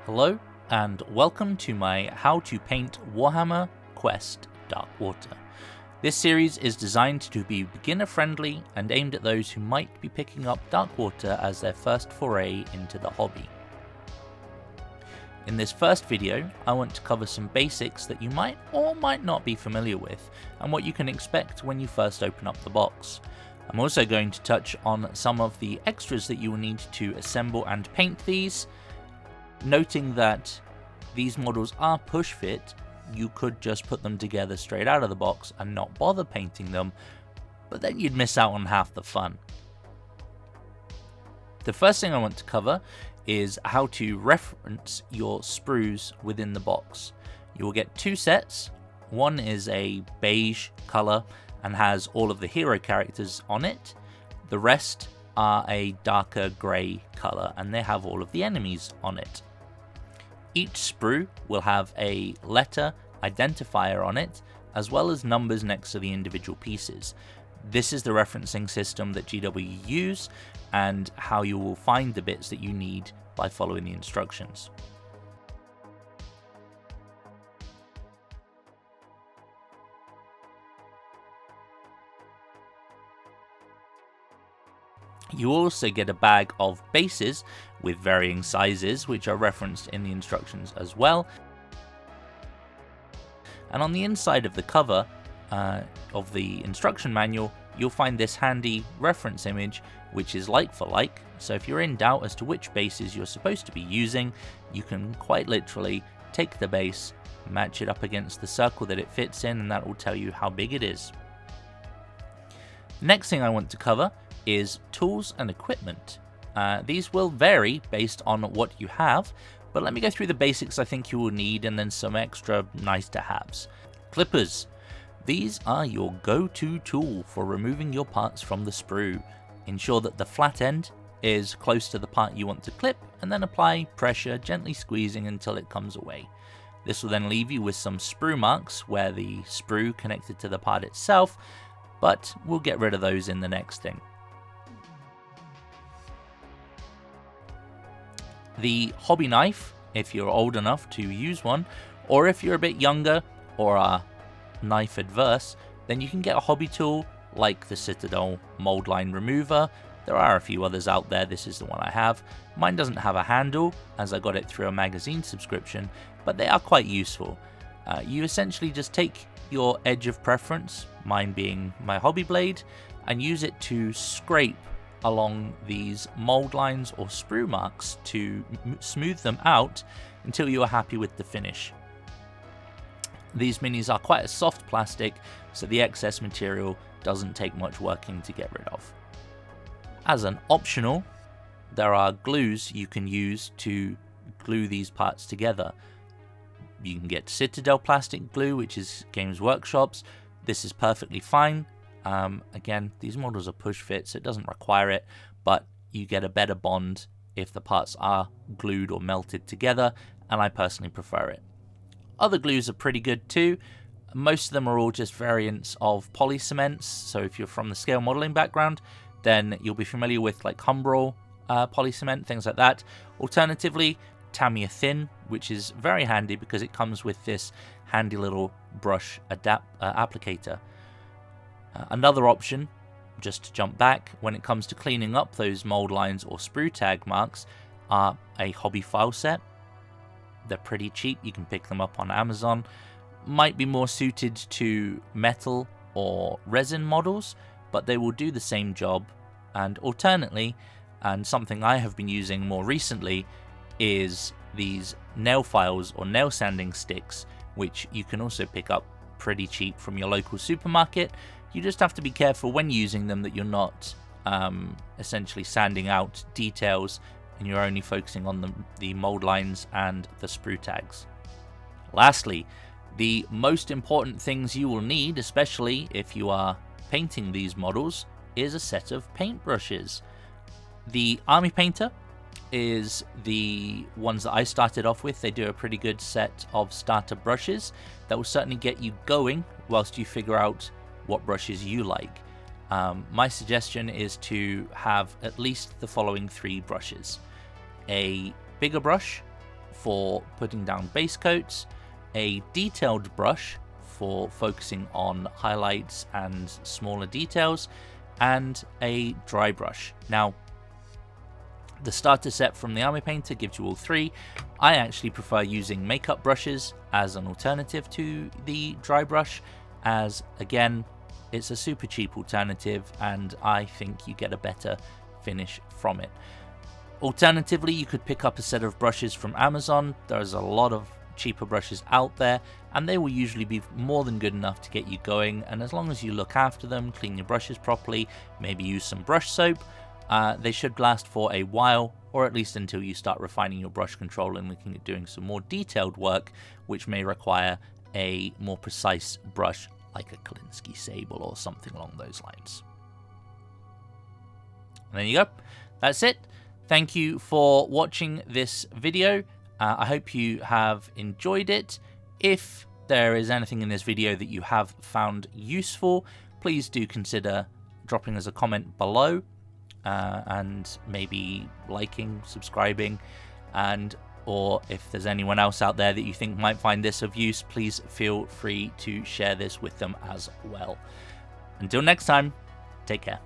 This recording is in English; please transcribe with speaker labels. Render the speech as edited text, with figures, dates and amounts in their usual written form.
Speaker 1: Hello and welcome to my How to Paint Warhammer Quest Darkwater. This series is designed to be beginner friendly and aimed at those who might be picking up Darkwater as their first foray into the hobby. In this first video, I want to cover some basics that you might or might not be familiar with and what you can expect when you first open up the box. I'm also going to touch on some of the extras that you will need to assemble and paint these. Noting that these models are push fit, you could just put them together straight out of the box and not bother painting them, but then you'd miss out on half the fun. The first thing I want to cover is how to reference your sprues within the box. You will get two sets. One is a beige color and has all of the hero characters on it. The rest are a darker grey color and they have all of the enemies on it. Each sprue will have a letter identifier on it, as well as numbers next to the individual pieces. This is the referencing system that GW use, and how you will find the bits that you need by following the instructions. You also get a bag of bases with varying sizes, which are referenced in the instructions as well. And on the inside of the cover of the instruction manual, you'll find this handy reference image, which is like for like. So if you're in doubt as to which bases you're supposed to be using, you can quite literally take the base, match it up against the circle that it fits in, and that will tell you how big it is. Next thing I want to cover is tools and equipment. These will vary based on what you have, but let me go through the basics I think you will need and then some extra nice to haves. Clippers. These are your go-to tool for removing your parts from the sprue. Ensure that the flat end is close to the part you want to clip and then apply pressure, gently squeezing until it comes away. This will then leave you with some sprue marks where the sprue connected to the part itself, but we'll get rid of those in the next thing. The hobby knife, if you're old enough to use one, or if you're a bit younger or are knife adverse, then you can get a hobby tool like the Citadel mold line remover. There are a few others out there. This is the one I have. Mine doesn't have a handle as I got it through a magazine subscription, but they are quite useful. You essentially just take your edge of preference, mine being my hobby blade, and use it to scrape along these mold lines or sprue marks to smooth them out until you are happy with the finish. These minis are quite a soft plastic, so the excess material doesn't take much working to get rid of. As an optional, there are glues you can use to glue these parts together. You can get Citadel plastic glue, which is Games Workshop's. This is perfectly fine. Again, these models are push fit, so it doesn't require it, but you get a better bond if the parts are glued or melted together, and I personally prefer it. Other glues are pretty good too. Most of them are all just variants of poly cements, so if you're from the scale modeling background, then you'll be familiar with like Humbrol poly cement, things like that. Alternatively, Tamiya Thin, which is very handy because it comes with this handy little brush applicator. Another option, just to jump back, when it comes to cleaning up those mold lines or sprue tag marks, are a hobby file set. They're pretty cheap, you can pick them up on Amazon. Might be more suited to metal or resin models, but they will do the same job. And alternately, and something I have been using more recently, is these nail files or nail sanding sticks, which you can also pick up pretty cheap from your local supermarket. You just have to be careful when using them that you're not essentially sanding out details and you're only focusing on the mold lines and the sprue tags. Lastly, the most important things you will need, especially if you are painting these models, is a set of paintbrushes. The Army Painter is the ones that I started off with. They do a pretty good set of starter brushes that will certainly get you going whilst you figure out what brushes you like. My suggestion is to have at least the following three brushes: a bigger brush, for putting down base coats, a detailed brush for focusing on highlights and smaller details, and a dry brush. Now, the starter set from the Army Painter gives you all three. I actually prefer using makeup brushes as an alternative to the dry brush, as again, it's a super cheap alternative and I think you get a better finish from it. Alternatively, you could pick up a set of brushes from Amazon. There's a lot of cheaper brushes out there and they will usually be more than good enough to get you going, and as long as you look after them, clean your brushes properly, maybe use some brush soap, they should last for a while, or at least until you start refining your brush control and looking at doing some more detailed work, which may require a more precise brush like a Kolinsky Sable or something along those lines. And there you go. That's it. Thank you for watching this video. I hope you have enjoyed it. If there is anything in this video that you have found useful, please do consider dropping us a comment below. And maybe liking, subscribing, or if there's anyone else out there that you think might find this of use, please feel free to share this with them as well. Until next time, take care.